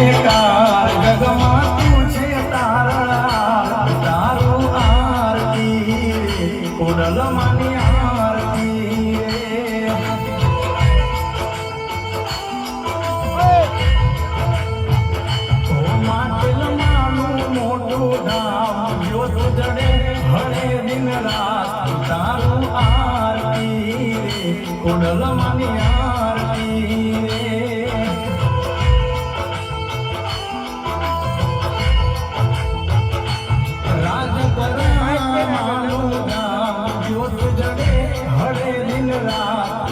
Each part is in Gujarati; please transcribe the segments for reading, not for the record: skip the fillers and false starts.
જયકાર જગમાં તું છે તારા તારું આરતી કોડલ માની આરતી માટેલ માનું મોટું ધામ જ્યોત જડે હરે દિન રાત તારું આરતી કોડલ માની આરતી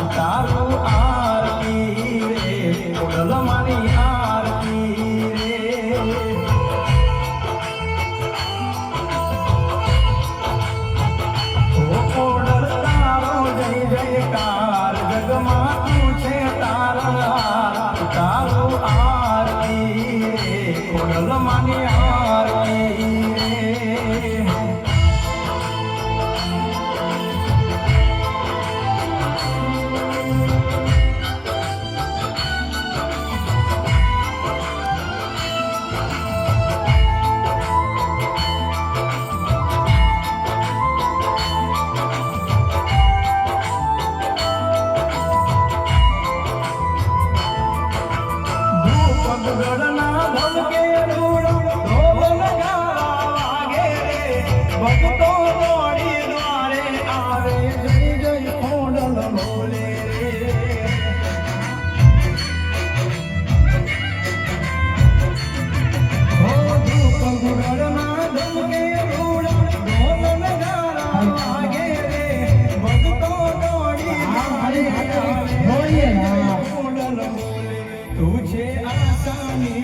તારું આરતી રે કોડલ માની આરતી રે કોડલ તારો જય જયકાર જગમાં તું છે તારા તારું આરતી રે કોડલ માની આરતી ગડના ધમકે રૂડો ઢોલ નગારા વાગે રે ભક્તો દોડી દ્વારે આવે જય જય કોડલ બોલે રે હો ધૂપ ગડના ધમકે રૂડો ઢોલ નગારા વાગે રે ભક્તો દોડી દ્વારે આવે કોડલ બોલે તુજે આસાની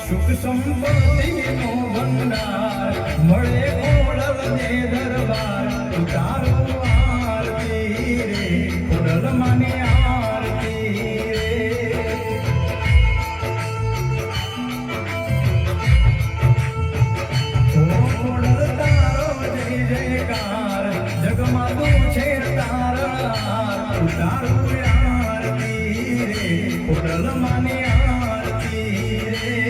સુખ સંપત્તિ નો ભંડાર મળે કોડલ ને દરબાર તારું આરતી રે કોડલ માની આરતી રે કોડલ તારો જય જયકાર જગમાં તું છે તારા તારું આરતી રે કોડલ માની આરતી રે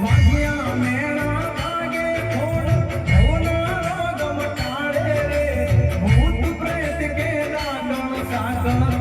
વાગ્યા મેણા વાગે ખોડ ભવના રોગ મટાડે રે ભૂત પ્રેત કે લાગણ સાગણ